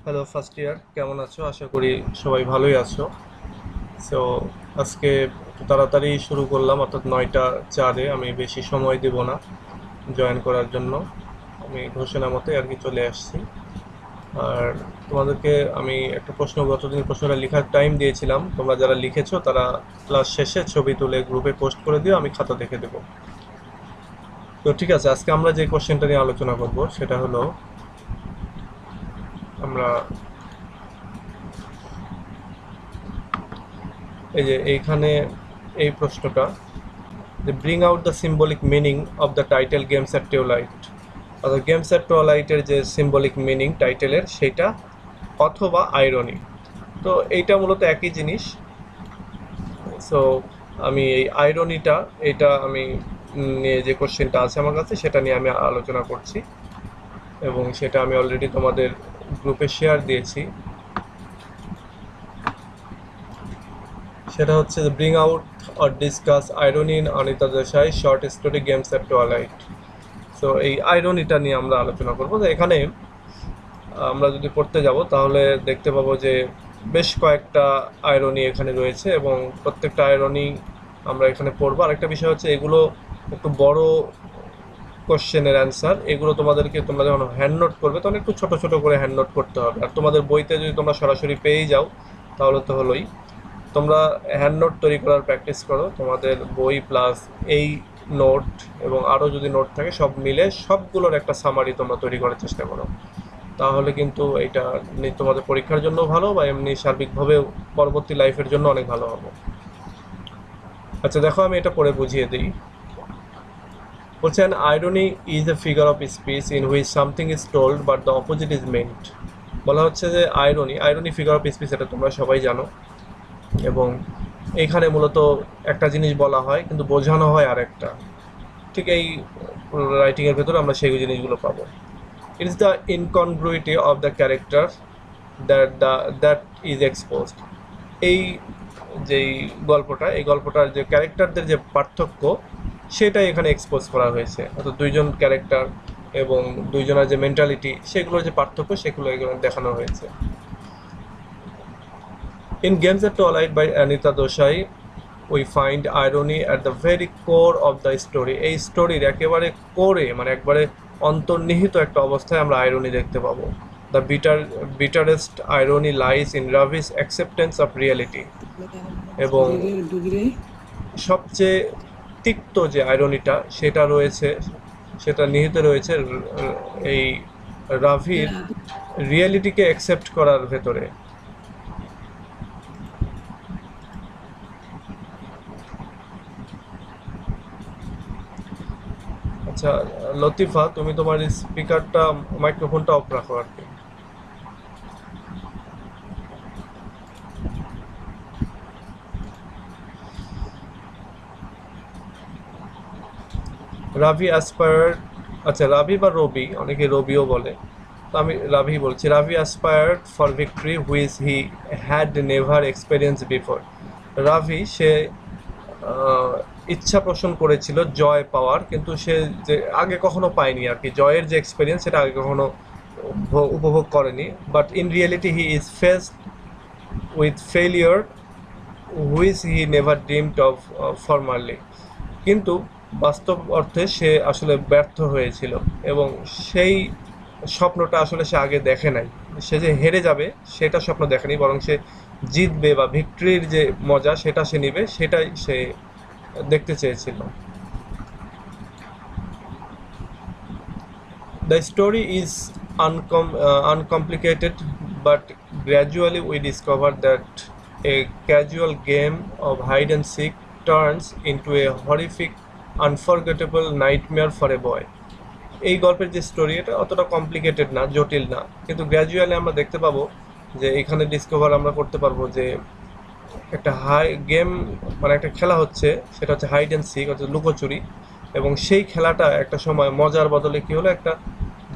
Hello first year, কেমন আছো? আশা করি সবাই ভালোই আছো। সো আজকে একটু তাড়াতাড়ি শুরু করলাম, অর্থাৎ 9টা 4-এ। আমি বেশি সময় দেব না জয়েন করার জন্য। আমি ঘোষণা মতে আর কি চলে আসছি। আর তোমাদেরকে আমি একটা গতদিন প্রশ্নটা লেখার টাইম দিয়েছিলাম। তোমরা যারা লিখেছো তারা ক্লাস শেষে ছবি তুলে গ্রুপে পোস্ট করে দিও, আমি খাতা দেখে দেবো। তো ঠিক আছে, আজকে আমরা যে কোশ্চেনটা নিয়ে আলোচনা করব সেটা হলো, আমরা এই যে এইখানে এই প্রশ্নটা, যে bring out the symbolic meaning of the title games at twilight, অর্থাৎ গেমস অ্যাট টোলাইটের যে সিম্বলিক মিনিং টাইটেলের সেটা অথবা আইরনি। তো এইটা মূলত একই জিনিস। সো আমি এই আইরনিটা, এটা আমি নিয়ে যে কোশ্চেনটা আছে আমার কাছে সেটা নিয়ে আমি আলোচনা করছি, এবং সেটা আমি অলরেডি তোমাদের গ্রুপে শেয়ার দিয়েছি। সেটা হচ্ছে bring out or discuss irony in Anita Desai short story games at twilight. So এই আইরনিটা নিয়ে আমরা আলোচনা করবো। তো এখানে আমরা যদি পড়তে যাব তাহলে দেখতে পাবো যে বেশ কয়েকটা আইরনি এখানে রয়েছে, এবং প্রত্যেকটা আইরনি আমরা এখানে পড়বো। আরেকটা বিষয় হচ্ছে, এগুলো একটু বড় কোশ্চেনের অ্যান্সার। এগুলো তোমরা যখন হ্যান্ড নোট করবে তখন একটু ছোট ছোট করে হ্যান্ড নোট করতে হবে। আর তোমাদের বইতে যদি তোমরা সরাসরি পেয়েই যাও তাহলে তো হলোই। তোমরা হ্যান্ড নোট তৈরি করার প্র্যাকটিস করো, তোমাদের বই প্লাস এই নোট এবং আরও যদি নোট থাকে সব মিলে সবগুলোর একটা সামারি তোমরা তৈরি করার চেষ্টা করো। তাহলে কিন্তু এটা তোমাদের পরীক্ষার জন্য ভালো, বা এমনি সার্বিকভাবেও পরবর্তী লাইফের জন্য অনেক ভালো হবে। আচ্ছা দেখো, আমি এটা পড়ে বুঝিয়ে দিই। বলছে, an irony is a figure of speech in which something is told but the opposite is meant. বলা হচ্ছে যে আইরনি ফিগার অফ স্পিচ, এটা তোমরা সবাই জানো। এবং এইখানে মূলত একটা জিনিস বলা হয় কিন্তু বোঝানো হয় আরেকটা। ঠিক এই রাইটিংয়ের ভেতরে আমরা সেই জিনিসগুলো পাবো। It is the incongruity of the character that is exposed. এই যেই এই গল্পটার যে ক্যারেক্টারদের যে পার্থক্য, সেটাই এখানে এক্সপোজ করা হয়েছে। অর্থাৎ দুইজন ক্যারেক্টার এবং দুইজনের যে মেন্টালিটি, সেগুলোর যে পার্থক্য সেগুলো এখানে দেখানো হয়েছে। In games at twilight by Anita Desai we find irony at the very core of the story. এই স্টোরির একেবারে কোরে, মানে একবারে অন্তর্নিহিত একটা অবস্থায় আমরা আইরনি দেখতে পাবো। The bitterest irony lies in Ravi's acceptance of reality. এবং সবচেয়ে তিক্ত যে আইরনিটা সেটা নিহিত রয়েছে এই রাভির রিয়েলিটিকে অ্যাকসেপ্ট করার ভেতরে। আচ্ছা লতিফা, তুমি তোমার স্পিকারটা, মাইক্রোফোনটা অফ রাখো আর কি। রাভি অ্যাসপায়ার্ড, আচ্ছা রাভি বা রবি, অনেকে রবিও বলে, তো আমি রাভি বলছি। Ravi aspired for victory which he had never experience before. Ravi সে ইচ্ছা পোষণ করেছিল জয় পাওয়ার, কিন্তু সে যে আগে কখনো পায়নি আর কি, জয়ের যে এক্সপেরিয়েন্স সেটা আগে কখনো উপভোগ করেনি। But in reality he is faced with failure which he never dreamed of formerly. কিন্তু বাস্তব অর্থে সে আসলে ব্যর্থ হয়েছিল, এবং সেই স্বপ্নটা আসলে সে আগে দেখে নাই। সে যে হেরে যাবে সেটা স্বপ্ন দেখেনি, বরং সে জিতবে বা ভিক্টরির যে মজা সেটা সে নিবে, সেটাই সে দেখতে চেয়েছিল। The story is uncomplicated, but gradually we discover that a casual game of hide and seek turns into a horrific, unforgettable nightmare for a boy. এই গল্পের যে স্টোরি, এটা অতটা কমপ্লিকেটেড না, জটিল না, কিন্তু গ্র্যাজুয়ালি আমরা দেখতে পাবো যে এখানে আমরা করতে পারবো যে একটা গেম, মানে একটা খেলা হচ্ছে, সেটা হচ্ছে হাইড অ্যান্ড সিক, অর্থাৎ লুকোচুরি। এবং সেই খেলাটা একটা সময় মজার বদলে কি হলো, একটা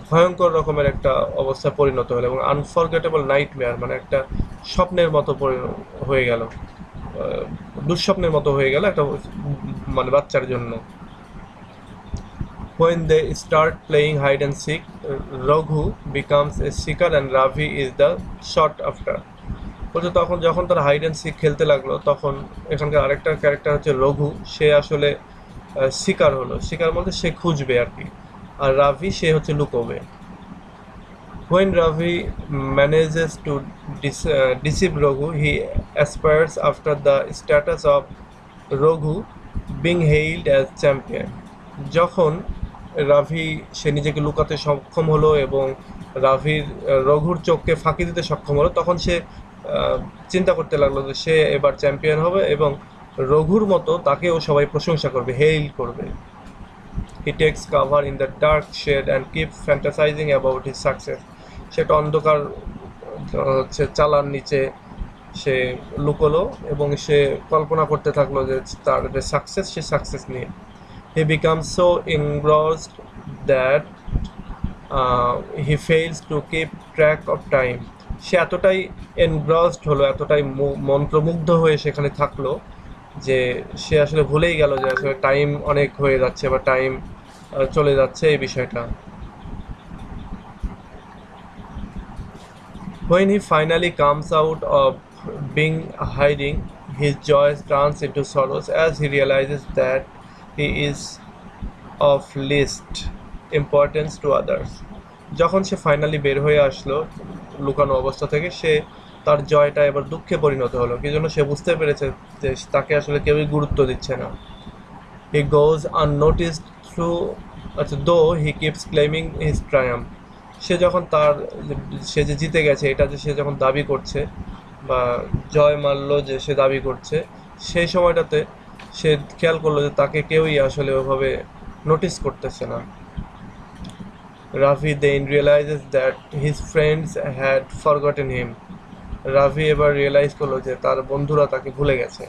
ভয়ঙ্কর রকমের একটা অবস্থায় পরিণত হলো, এবং আনফরগেটেবল নাইটমেয়ার, মানে একটা স্বপ্নের মতো হয়ে গেল, দুঃস্বপ্নের মতো হয়ে গেল একটা মানে বাচ্চার জন্য। When they start playing hide and seek, Raghu becomes a seeker and Ravi is the shot after. বলছে তখন যখন তারা হাইড অ্যান্ড সিক খেলতে লাগলো তখন এখানকার আরেকটা ক্যারেক্টার হচ্ছে রঘু, সে আসলে শিকার হলো, শিকার বলতে সে খুঁজবে আর কি, আর রাভি সে হচ্ছে লুকোবে। When Ravi manages to deceive Raghu, he aspires after the status of Raghu being hailed as champion. যখন রাভি সে নিজেকে লুকাতে সক্ষম হলো এবং রঘুর চোখকে ফাঁকি দিতে সক্ষম হলো, তখন সে চিন্তা করতে লাগলো যে সে এবার চ্যাম্পিয়ন হবে এবং রঘুর মতো তাকেও সবাই প্রশংসা করবে, হেইল করবে। He takes cover in the dark shade and keeps fantasizing about his success. সেটা অন্ধকার হচ্ছে চালার নিচে সে লুকোলো এবং সে কল্পনা করতে থাকলো যে তার যে সাকসেস, সে সাকসেস নিয়ে। He becomes so engrossed that he fails to keep track of time. সে এতটাই এনগ্রসড হলো, এতটাই মন্ত্রমুগ্ধ হয়ে সেখানে থাকলো যে সে আসলে ভুলেই গেল যে আসলে টাইম অনেক হয়ে যাচ্ছে বা টাইম চলে যাচ্ছে এই বিষয়টা। When he finally comes out of being hiding, his joy turns into sorrows as he realizes that he is of least importance to others. যখন সে ফাইনালি বের হয়ে আসলো লুকানো অবস্থা থেকে, সে তার জয়টা এবার দুঃখে পরিণত হলো, কি জন্য সে বুঝতে পেরেছে যে তাকে আসলে কেউই গুরুত্ব দিচ্ছে না। He goes unnoticed though he keeps claiming his triumph. সে যখন সে যে জিতে গেছে এটা যে সে যখন দাবি করছে বা জয় মানলো যে সে দাবি করছে, সেই সময়টাতে সে খেয়াল করলো যে তাকে কেউই আসলে ওভাবে নোটিস করতেছে না। Ravi then realizes that his friends had forgotten him. Ravi এবার রিয়েলাইজ করলো যে তার বন্ধুরা তাকে ভুলে গেছে।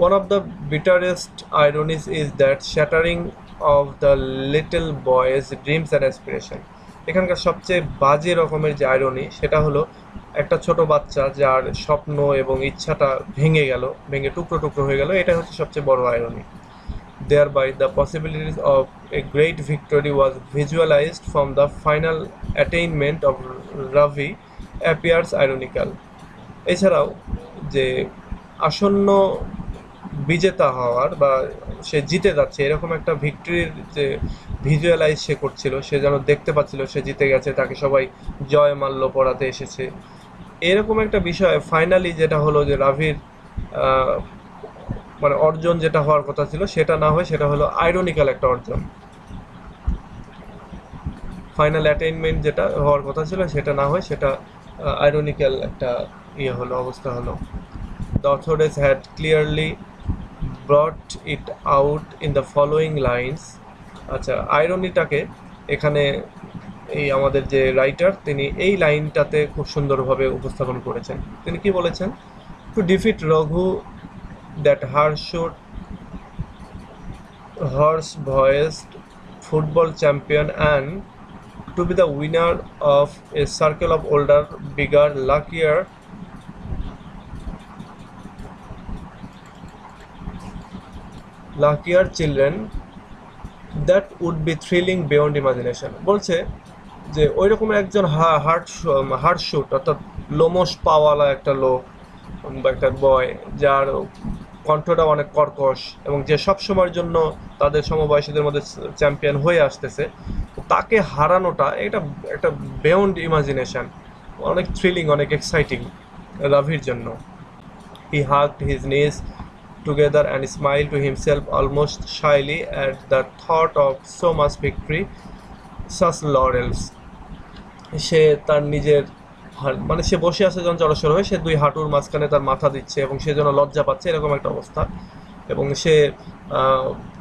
One of the bitterest ironies is that shattering of the little boy's dreams and aspiration. এখানকার সবচেয়ে বাজে রকমের যে আইরনি সেটা হলো একটা ছোট বাচ্চা যার স্বপ্ন এবং ইচ্ছাটা ভেঙে টুকরো টুকরো হয়ে গেল, এটা হচ্ছে সবচেয়ে বড় irony. Thereby the possibilities of a great victory was visualized from the final attainment of Ravi appears ironical. এছাড়াও যে আসন্ন বিজেতা হওয়ার বা সে জিতে যাচ্ছে এরকম একটা ভিক্টরির যে ভিজুয়ালাইজ সে করছিল, সে যেন দেখতে পাচ্ছিল সে জিতে গেছে, তাকে সবাই জয় মাল্য পড়াতে এসেছে, এরকম একটা বিষয় ফাইনালি যেটা হলো যে রাভির মানে অর্জন যেটা হওয়ার কথা ছিল সেটা না হয় সেটা হলো আইরনিক্যাল একটা অর্জন। ফাইনাল অ্যাটেইনমেন্ট যেটা হওয়ার কথা ছিল সেটা না হয় সেটা আইরনিক্যাল একটা অবস্থা হলো। The authorities had clearly brought it out in the following lines. আচ্ছা, আইরনিটাকে এখানে এই আমাদের যে রাইটার তিনি এই লাইনটাতে খুব সুন্দরভাবে উপস্থাপন করেছেন। তিনি কি বলেছেন? To defeat Raghu, that horse-voiced football champion, and to be the winner of a circle of older, bigger, luckier children, that would be thrilling beyond imagination. বলছে যে ওই রকমের একজন হার্টশুট অর্থাৎ লোমশ পাওয়ালা একটা লোক বা একটা বয় যার কণ্ঠটা অনেক কর্কশ এবং যে সব সময়ের জন্য তাদের সমবয়সীদের মধ্যে চ্যাম্পিয়ন হয়ে আসতেছে, তাকে হারানোটা এটা একটা বিয়ন্ড ইমাজিনেশন, অনেক থ্রিলিং, অনেক এক্সাইটিং রাভির জন্য। He hugged his knees together and smiled to himself almost shyly at the thought of so much victory, such laurels. সে তার নিজের মানে সে বসে আছে যখন জড়সড় হয়ে সে দুই হাঁটুর মাঝখানে তার মাথা দিচ্ছে এবং সে যেন লজ্জা পাচ্ছে এরকম একটা অবস্থা, এবং সে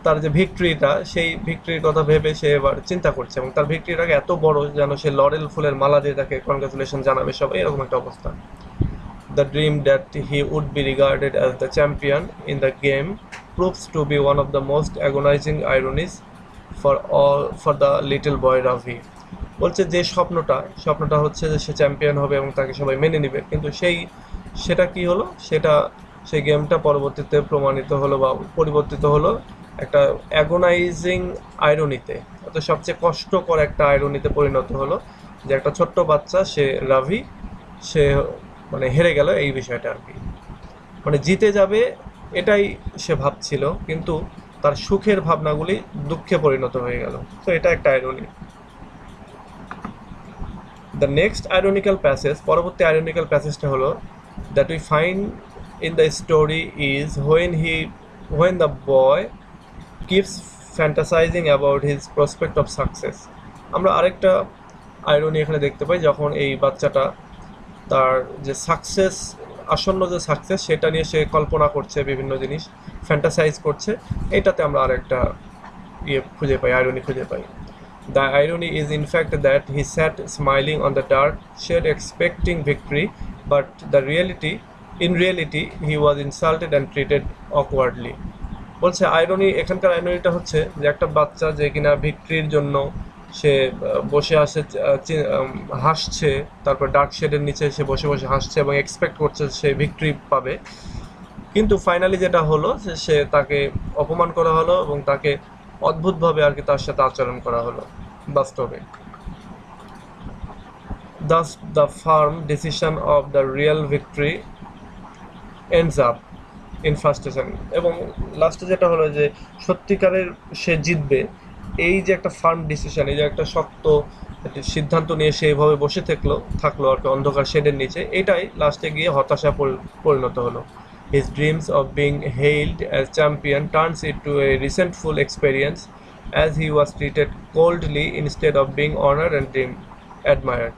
তার যে ভিক্টরিটা সেই ভিক্টরির কথা ভেবে সে এবার চিন্তা করছে এবং তার ভিক্টরিটাকে এত বড় যেন সে লরেল ফুলের মালা দিয়ে তাকে কনগ্রাচুলেশন জানাবে সবাই, এরকম একটা অবস্থা। The dream that he would be regarded as the champion in the game proves to be one of the most agonizing ironies for the little boy Ravi. বলছে যে স্বপ্নটা হচ্ছে যে সে চ্যাম্পিয়ন হবে এবং তাকে সবাই মেনে নেবে, কিন্তু সেটা কি হলো, সেই গেমটা পরবর্তীতে প্রমাণিত হলো বা পরিবর্তিত হলো একটা অ্যাগোনাইজিং আয়রনিতে, অর্থাৎ সবচেয়ে কষ্টকর একটা আয়রনিতে পরিণত হলো, যে একটা ছোট্ট বাচ্চা সে রাভি সে মানে হেরে গেল এই বিষয়টা আর কি। মানে জিতে যাবে এটাই সে ভাবছিল, কিন্তু তার সুখের ভাবনাগুলি দুঃখে পরিণত হয়ে গেল। তো এটা একটা irony. The next ironical passage, পরবর্তী আইরনিক্যাল প্যাসেজটা হলো that we find in the story is when the boy keeps fantasising about his prospect of success. আমরা আরেকটা আইরনি এখানে দেখতে পাই, যখন এই বাচ্চাটা তার যে সাকসেস, আসন্ন যে সাকসেস সেটা নিয়ে সে কল্পনা করছে, বিভিন্ন জিনিস ফ্যান্টাসাইজ করছে, এটাতে আমরা আরেকটা ইয়ে খুঁজে পাই, আইরনি খুঁজে পাই। The irony is in fact that he sat smiling on the dark shade expecting victory, but the reality he was insulted and treated awkwardly. বলছে আইরনি, এখানকার আইরনিটা হচ্ছে যে একটা বাচ্চা যে কিনা ভিক্টরির জন্য সে বসে আসে, হাসছে, তারপর ডার্ক শেডের নিচে সে বসে বসে হাসছে এবং এক্সপেক্ট করছে সে ভিক্টরি পাবে, কিন্তু ফাইনালি যেটা হলো যে সে তাকে অপমান করা হলো এবং তাকে অদ্ভুতভাবে আর কি তার সাথে আচরণ করা হলো বাস্তবে। Thus the firm decision of the real victory ends up in frustration। এবং লাস্টে যেটা হলো যে সত্যিকারের সে জিতবে, এই যে একটা ফার্ম ডিসিশন, এই যে একটা শক্ত সিদ্ধান্ত নিয়ে সে এইভাবে বসে থাকলো আর কি অন্ধকার শেডের নিচে, এটাই লাস্টে গিয়ে হতাশা পরিণত হলো। His dreams of being hailed as champion turns into a resentful experience as he was treated coldly instead of being honored and admired।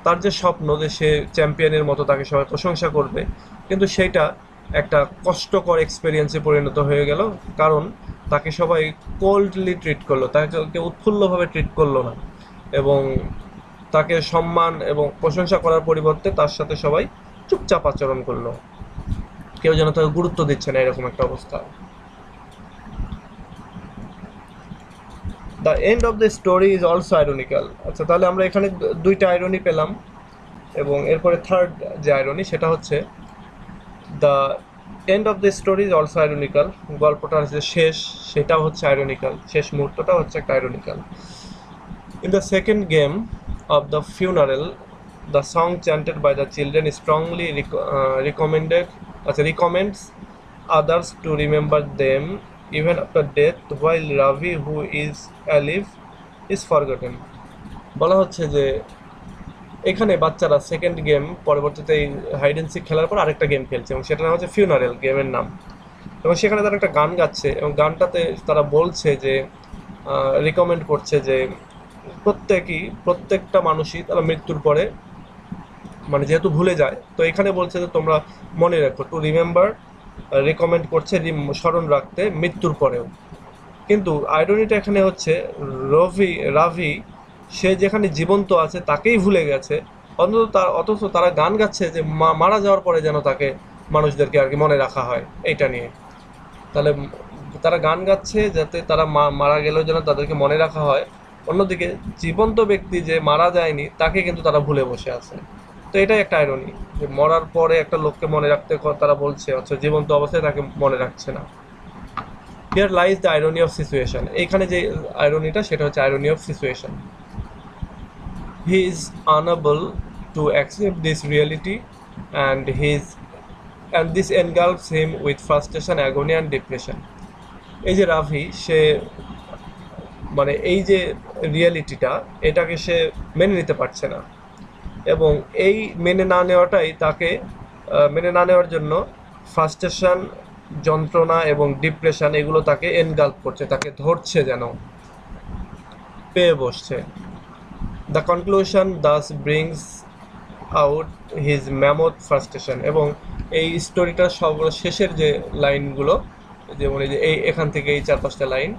তার যে স্বপ্ন যে সে চ্যাম্পিয়নের মতো তাকে সবাই প্রশংসা করবে, কিন্তু সেইটা একটা কষ্টকর এক্সপেরিয়েন্সে পরিণত হয়ে গেল, কারণ তাকে সবাই কোল্ডলি ট্রিট করলো, তাকে উৎফুল্লভাবে ট্রিট করলো না, এবং তাকে সম্মান এবং প্রশংসা করার পরিবর্তে তার সাথে সবাই চুপচাপ আচরণ করলো, কেউ যেন তাকে গুরুত্ব দিচ্ছে না, এরকম একটা অবস্থা। The end of the story is also ironical. আচ্ছা, তাহলে আমরা এখানে দুইটা আইরনি পেলাম, এবং এরপরে থার্ড যে আইরনি সেটা হচ্ছে the end of the story is also ironical. গল্পটার যে শেষ সেটাও হচ্ছে আইরনিক্যাল, শেষ মুহূর্তটা হচ্ছে একটা ironical. In the second game of the funeral, the song chanted by the children strongly recommends others to remember them even after death, while Ravi, who is alive, is forgotten। বলা হচ্ছে যে এখানে বাচ্চারা second game পরবর্তীতে এই hide and sick খেলার পর আরেকটা গেম খেলছে, এবং সেটার নাম হচ্ছে ফিউনারেল, গেমের নাম। এবং সেখানে তারা একটা গান গাচ্ছে, এবং গানটাতে তারা বলছে যে রিকমেন্ড করছে যে প্রত্যেকটা মানুষই তারা মৃত্যুর পরে মানে যেহেতু ভুলে যায়, তো এখানে বলছে যে তোমরা মনে রাখো, টু রিমেম্বার, রিকমেন্ড করছে স্মরণ রাখতে মৃত্যুর পরেও। কিন্তু আইরনিটা এখানে হচ্ছে রাভি সে যেখানে জীবন্ত আছে তাকেই ভুলে গেছে, অথচ তারা গান গাচ্ছে যে মারা যাওয়ার পরে যেন তাকে মানুষদেরকে আর কি মনে রাখা হয়, এইটা নিয়ে। তাহলে তারা গান গাচ্ছে যাতে তারা মারা গেলেও যেন তাদেরকে মনে রাখা হয়, অন্যদিকে জীবন্ত ব্যক্তি যে মারা যায়নি তাকে কিন্তু তারা ভুলে বসে আছে। তো এটাই একটা আইরনি, যে মরার পরে একটা লোককে মনে রাখতে তারা বলছে, অথচ জীবন্ত অবস্থায় তাকে মনে রাখছে না। Here lies the irony of situation. এইখানে যে আইরনিটা সেটা হচ্ছে irony of situation. He is unable to accept this reality and this engulfs him with frustration, agony and depression. এই যে রাভি সে মানে এই যে রিয়েলিটিটা এটাকে সে মেনে নিতে পারছে না, এবং এই মেনে না নেওয়াটাই তাকে মেনে না নেওয়ার জন্য ফ্রাস্ট্রেশন, যন্ত্রণা এবং ডিপ্রেশন এগুলো তাকে এনগাল্প করছে, তাকে ধরছে, যেন পেয়ে বসছে। The conclusion Das brings out his mammoth frustration. এবং এই স্টোরিটার সবগুলো শেষের যে লাইনগুলো, যেমন এই যে এখান থেকে এই 4-5টা লাইন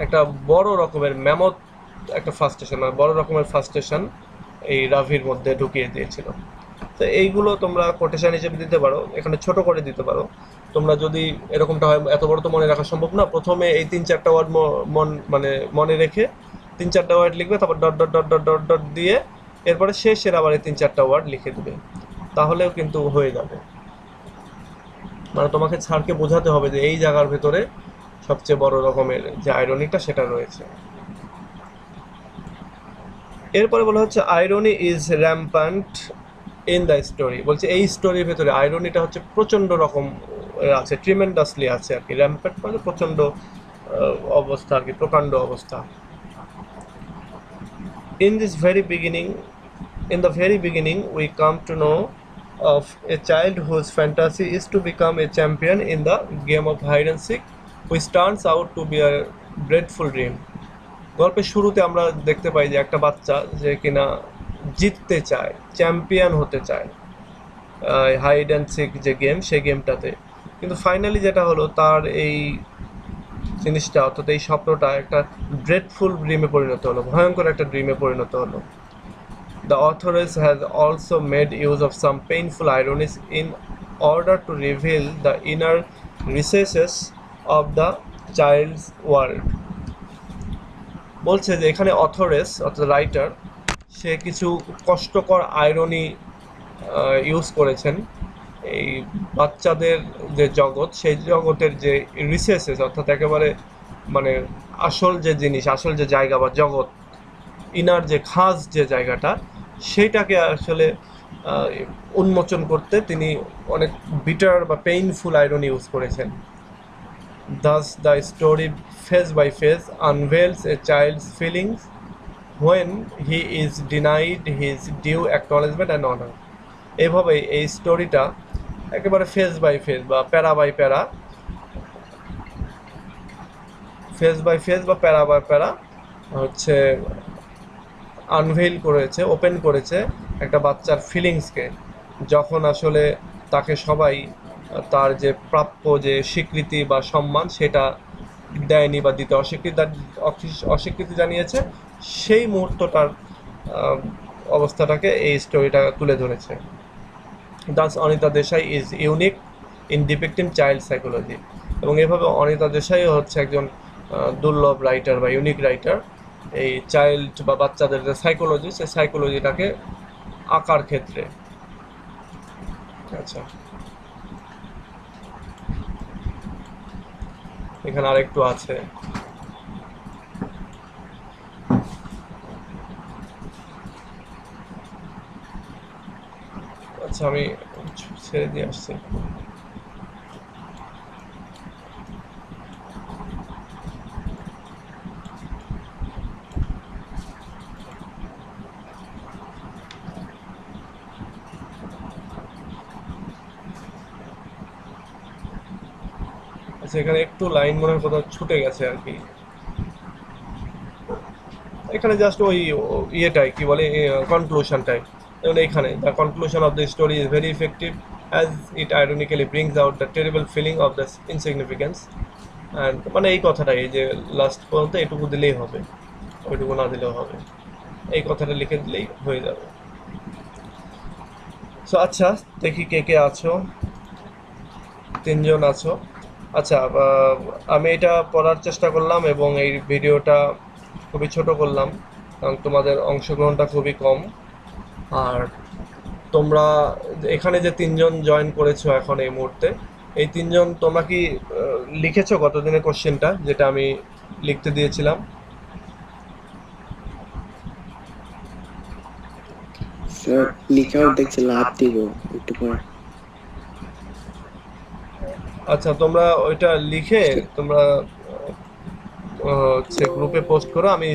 একটা বড় রকমের ম্যামথ একটা ফ্রাস্ট্রেশন, বড় রকমের ফ্রাস্ট্রেশন এই রাভির মধ্যে ঢুকিয়ে দিয়েছিল। তো এইগুলো তোমরা কোটেশন হিসেবে দিতে পারো, এখানে ছোট করে দিতে পারো। তোমরা যদি এরকমটা হয়, এত বড় তো মনে রাখা সম্ভব না, প্রথমে এই 3-4টা ওয়ার্ড মনে রেখে 3-4টা ওয়ার্ড লিখবে, তারপর dot dot dot dot dot dot দিয়ে এরপরে শেষের আবার এই 3-4টা ওয়ার্ড লিখে দেবে, তাহলেও কিন্তু হয়ে যাবে। মানে তোমাকে স্যারকে বোঝাতে হবে যে এই জায়গার ভেতরে সবচেয়ে বড় রকমের যে আইরনিটা সেটা রয়েছে। এরপরে বলা হচ্ছে irony is rampant in the story, বলছে এই স্টোরির ভেতরে আইরনিটা হচ্ছে প্রচণ্ড রকম আছে, ট্রিমেন্ডাসলি আছে আর কি। র্যাম্পান্ট মানে প্রচণ্ড অবস্থা আর কি, প্রকাণ্ড অবস্থা। In this very beginning, in the very beginning, we come to know of a child whose fantasy is to become a champion in the game of hide and seek, which turns out to be a dreadful dream. গল্পের শুরুতে আমরা দেখতে পাই যে একটা বাচ্চা যে কিনা জিততে চায়, চ্যাম্পিয়ন হতে চায় হাইড অ্যান্ড সিক যে গেম, সেই গেমটাতে। কিন্তু ফাইনালি যেটা হলো, তার এই জিনিসটা অর্থাৎ এই স্বপ্নটা একটা ড্রেডফুল ড্রিমে পরিণত হলো, ভয়ঙ্কর একটা ড্রিমে পরিণত হলো। The authoress has also made use of some painful ironies in order to reveal the inner recesses of the child's world. বলছে যে এখানে অথরেস অর্থাৎ রাইটার, সে কিছু কষ্টকর আইরনি ইউজ করেছেন এই বাচ্চাদের যে জগৎ, সেই জগতের যে রিসেসেস অর্থাৎ একেবারে মানে আসল যে জিনিস, আসল যে জায়গা বা জগৎ, ইনার যে খাস যে জায়গাটা, সেইটাকে আসলে উন্মোচন করতে তিনি অনেক বিটার বা পেইনফুল আইরনি ইউজ করেছেন। Thus the story phase by phase unveils a child's feelings when he is denied his due acknowledgement and honor. এভাবেই এই স্টোরিটা একেবারে ফেজ বাই ফেজ বা প্যারা বাই প্যারা, ফেজ বাই ফেজ বা প্যারা বাই প্যারা হচ্ছে আনভেইল করেছে, ওপেন করেছে একটা বাচ্চার ফিলিংসকে, যখন আসলে তাকে সবাই তার যে প্রাপ্য যে স্বীকৃতি বা সম্মান সেটা দেয়নি বা দিতে অস্বীকৃতি জানিয়েছে, সেই মুহূর্তটার অবস্থাটাকে এই স্টোরিটা তুলে ধরেছে। Thus Anita Desai is unique in depicting child psychology, এবং এভাবে অনিতা দেশাইও হচ্ছে একজন দুর্লভ রাইটার বা ইউনিক রাইটার, এই চাইল্ড বা বাচ্চাদের যে সাইকোলজি, সেই সাইকোলজিটাকে আঁকার ক্ষেত্রে। আচ্ছা, এখানে আরেকটু আছে। আচ্ছা, আমি ছেড়ে দিয়ে আসছি। আচ্ছা, এখানে একটু লাইন মনে হয় কোথাও ছুটে গেছে আর কি। এখানে জাস্ট ওই ইয়েটাই কি বলে, কনক্লুশনটাই। যেমন এইখানে the conclusion of the story is very effective as it ironically brings out the terrible feeling of the insignificance. And মানে এই কথাটাই, এই যে লাস্ট পর্যন্ত এটুকু দিলেই হবে, ওইটুকু না দিলেও হবে, এই কথাটা লিখে দিলেই হয়ে যাবে। সো আচ্ছা, দেখি কে কে আছো। 3 জন আছো। আচ্ছা, আমি এটা পড়ার চেষ্টা করলাম এবং এই ভিডিওটা খুবই ছোট করলাম, কারণ তোমাদের অংশগ্রহণটা খুবই কম। আর তোমরা এখানে যে 3 জন জয়েন করেছো এখন এই মুহূর্তে, এই 3 জন তোমরা কি লিখেছো গতদিনের কোশ্চেনটা যেটা আমি লিখতে দিয়েছিলাম? স্যার লিখাও দেখছি, লাভ দিব একটু পর। আচ্ছা, তোমরা ওইটা লিখে তোমরা হচ্ছে গ্রুপে পোস্ট করো। আমি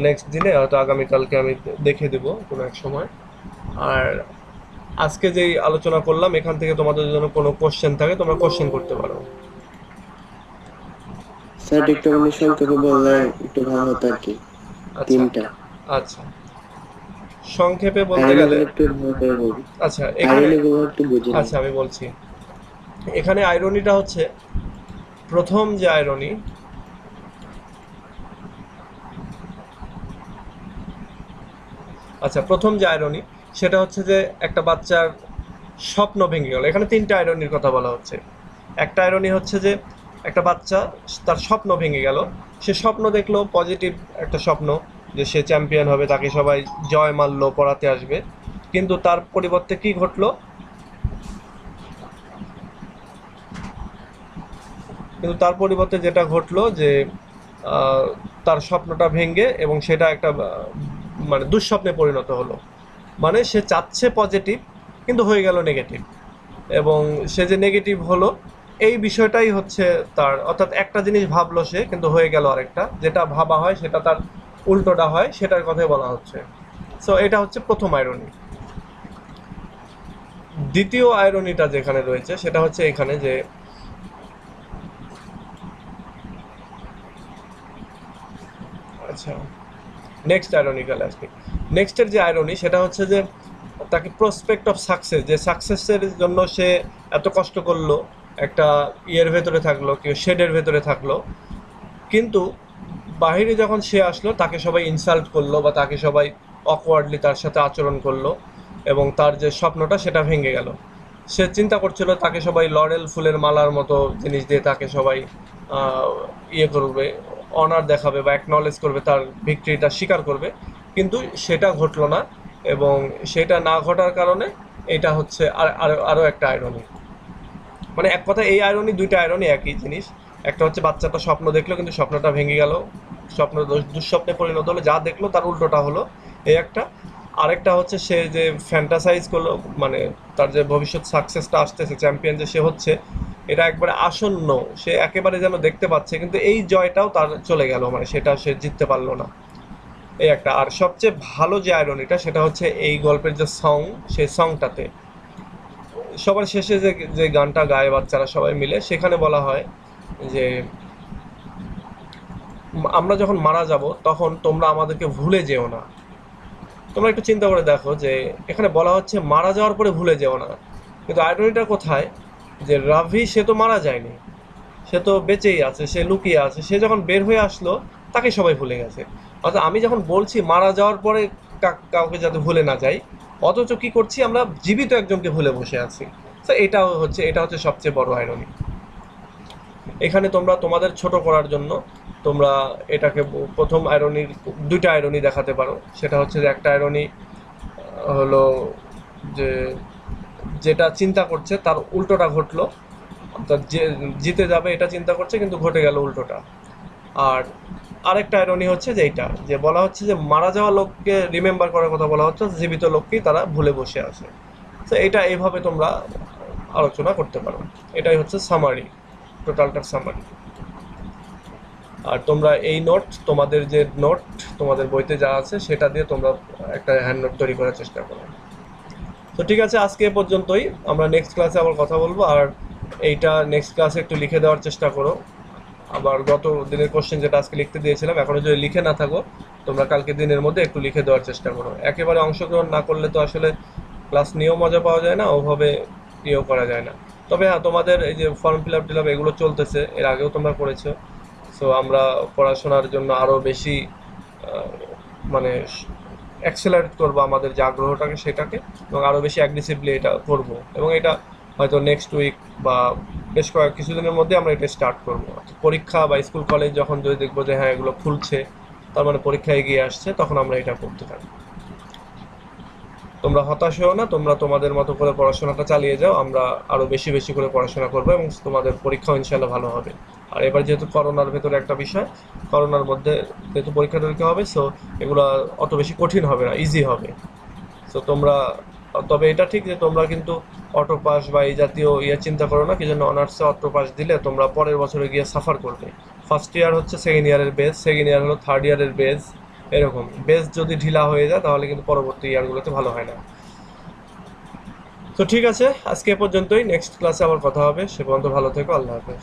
নেক্সট দিনে হয়তো আগামীকালকে আমি দেখে দেবো কোনো এক সময়। আর আজকে যেই আলোচনা করলাম, এখান থেকে তোমাদের জন্য কোনো কোশ্চেন থাকে তোমরা কোশ্চেন করতে পারো। স্যার একটু মানে সংক্ষেপে বললে একটু ভালো হতো আর কি। আচ্ছা আচ্ছা, সংক্ষেপে বলতে গেলে একটু ভালো করে বলবি। আচ্ছা এখানে একটু বুঝি। আচ্ছা, আমি বলছি। এখানে আইরনিটা হচ্ছে প্রথম যে আইরনি, আচ্ছা প্রথম যে আইরনি সেটা হচ্ছে যে একটা বাচ্চার স্বপ্ন ভেঙে গেল। এখানে 3টা আইরনির কথা বলা হচ্ছে। একটা আইরনি হচ্ছে যে একটা বাচ্চা তার স্বপ্ন ভেঙে গেল, সে স্বপ্ন দেখলো পজিটিভ একটা স্বপ্ন যে সে চ্যাম্পিয়ন হবে, তাকে সবাই জয় মাল্য পড়াতে আসবে, কিন্তু তার পরিবর্তে কি ঘটলো? কিন্তু তার পরিবর্তে যেটা ঘটলো যে আহ, তার স্বপ্নটা ভেঙে এবং সেটা একটা মানে দুঃস্বপ্নে পরিণত হলো। মানে সে চাচ্ছে পজিটিভ কিন্তু হয়ে গেল নেগেটিভ, এবং সে যে নেগেটিভ হলো এই বিষয়টাই হচ্ছে তার, অর্থাৎ একটা জিনিস ভাবলো সে কিন্তু হয়ে গেল আরেকটা, যেটা ভাবা হয় সেটা তার উল্টোটা হয়, সেটার কথাই বলা হচ্ছে। সো এটা হচ্ছে প্রথম আয়রনি। দ্বিতীয় আয়রনিটা যেখানে রয়েছে সেটা হচ্ছে এখানে যে আচ্ছা, নেক্সট আয়রনিক্যাল অ্যাসপেক্ট, নেক্সটের যে আয়রনি সেটা হচ্ছে যে তাকে প্রসপেক্ট অফ সাকসেস, যে সাকসেসের জন্য সে এত কষ্ট করলো, একটা ইয়ের ভেতরে থাকলো, কেউ শেডের ভেতরে থাকলো, কিন্তু বাহিরে যখন সে আসলো তাকে সবাই ইনসাল্ট করলো বা তাকে সবাই অকওয়ার্ডলি তার সাথে আচরণ করলো, এবং তার যে স্বপ্নটা সেটা ভেঙে গেল। সে চিন্তা করছিল তাকে সবাই লরেল ফুলের মালার মতো জিনিস দিয়ে তাকে সবাই আহ, ইয়ে করবে, অনার দেখাবে বা অ্যাকনলেজ করবে, তার ভিক্টরিটা স্বীকার করবে, কিন্তু সেটা ঘটলো না। এবং সেটা না ঘটার কারণে এটা হচ্ছে আরও একটা আয়রনি। মানে এক কথা এই আয়রনি, দুইটা আয়রনি একই জিনিস। একটা হচ্ছে বাচ্চাটা স্বপ্ন দেখলো কিন্তু স্বপ্নটা ভেঙে গেল, স্বপ্ন দুঃস্বপ্নে পরিণত হলো, যা দেখলো তার উল্টোটা হলো, এই একটা। আরেকটা হচ্ছে সে যে ফ্যান্টাসাইজ করলো, মানে তার যে ভবিষ্যৎ সাকসেসটা আসতেছে, চ্যাম্পিয়ন যে সে হচ্ছে, এটা একবারে আসন্ন, সে একেবারে যেন দেখতে পাচ্ছে, কিন্তু এই জয়টাও তার চলে গেল, মানে সেটা সে জিততে পারলো না, এই একটা। আর সবচেয়ে ভালো যে আয়রনিটা সেটা হচ্ছে এই গল্পের যে সং, সেই সংটাতে সবার শেষে যে যে গানটা গায় বাচ্চারা সবাই মিলে, সেখানে বলা হয় যে আমরা যখন মারা যাব তখন তোমরা আমাদেরকে ভুলে যেও না। তোমরা একটু চিন্তা করে দেখো যে এখানে বলা হচ্ছে মারা যাওয়ার পরে ভুলে যেও না, কিন্তু আইরনিটা কোথায়, যে রাভি সে তো মারা যায়নি, সে তো বেঁচেই আছে, সে লুকিয়ে আছে, সে যখন বের হয়ে আসলো তাকে সবাই ভুলে গেছে। অর্থাৎ আমি যখন বলছি মারা যাওয়ার পরে কাউকে যাতে ভুলে না যাই, অথচ কি করছি, আমরা জীবিত একজনকে ভুলে বসে আছি। তো এটা হচ্ছে সবচেয়ে বড় আইরনি। এখানে তোমরা তোমাদের ছোট করার জন্য তোমরা এটাকে প্রথম আয়রনির দুইটা আয়রনি দেখাতে পারো। সেটা হচ্ছে যে একটা আয়রনি হলো যে যেটা চিন্তা করছে তার উল্টোটা ঘটলো, অর্থাৎ যে জিতে যাবে এটা চিন্তা করছে কিন্তু ঘটে গেল উল্টোটা। আর আরেকটা আয়রনি হচ্ছে যে এইটা, যে বলা হচ্ছে যে মারা যাওয়া লোককে রিমেম্বার করার কথা বলা হচ্ছে, জীবিত লোককেই তারা ভুলে বসে আছে। তো এটা এইভাবে তোমরা আলোচনা করতে পারো। এটাই হচ্ছে সামারি, টোটালটার সামারি। আর তোমরা এই নোট, তোমাদের যে নোট তোমাদের বইতে যা আছে সেটা দিয়ে তোমরা একটা হ্যান্ড নোট তৈরি করার চেষ্টা করো। তো ঠিক আছে, আজকে এ পর্যন্তই। আমরা নেক্সট ক্লাসে আবার কথা বলবো। আর এইটা নেক্সট ক্লাসে একটু লিখে দেওয়ার চেষ্টা করো। আবার গত দিনের কোশ্চেন যেটা আজকে লিখতে দিয়েছিলাম, এখনো যদি লিখে না থাকো তোমরা কালকে দিনের মধ্যে একটু লিখে দেওয়ার চেষ্টা করো। একেবারে অংশগ্রহণ না করলে তো আসলে ক্লাস নিয়েও মজা পাওয়া যায় না, ওভাবে ইয়েও করা যায় না। তবে হ্যাঁ, তোমাদের এই যে form fill up till up এগুলো চলতেছে, এর আগেও তোমরা করেছো। সো আমরা পড়াশোনার জন্য আরও বেশি মানে অ্যাক্সেলারেট করবো আমাদের যে আগ্রহটাকে সেটাকে, এবং আরও বেশি অ্যাগ্রেসিভলি এটা করব। এবং এটা হয়তো নেক্সট উইক বা বেশ কিছুদিনের মধ্যে আমরা এটা স্টার্ট করবো। পরীক্ষা বা স্কুল কলেজ যখন যদি দেখবো যে হ্যাঁ এগুলো খুলছে, তার মানে পরীক্ষা এগিয়ে আসছে, তখন আমরা এটা করতে থাকি। তোমরা হতাশ হও না, তোমরা তোমাদের মতো করে পড়াশোনাটা চালিয়ে যাও। আমরা আরও বেশি বেশি করে পড়াশোনা করবো এবং তোমাদের পরীক্ষাও ইনশাল্লাহ ভালো হবে। আর এবার যেহেতু করোনার ভেতরে একটা বিষয়, করোনার মধ্যে যেহেতু পরীক্ষা টরীক্ষা হবে, সো এগুলো অত বেশি কঠিন হবে না, ইজি হবে। সো তোমরা, তবে এটা ঠিক যে তোমরা কিন্তু অটো পাস বা এই জাতীয় ইয়ে চিন্তা করো না, কি জন্য অনার্সে অটো পাস দিলে তোমরা পরের বছরে গিয়ে সাফার করবে। ফার্স্ট ইয়ার হচ্ছে সেকেন্ড ইয়ারের বেস, সেকেন্ড ইয়ার হলো থার্ড ইয়ারের বেস, এরকম বেস যদি ঢিলা হয়ে যায় তাহলে কিন্তু পরবর্তী ইয়ারগুলোতে ভালো হয় না। তো ঠিক আছে, আজকে এ পর্যন্তই। নেক্সট ক্লাসে আবার কথা হবে। সে পর্যন্ত ভালো থেকো। আল্লাহ হাফেজ।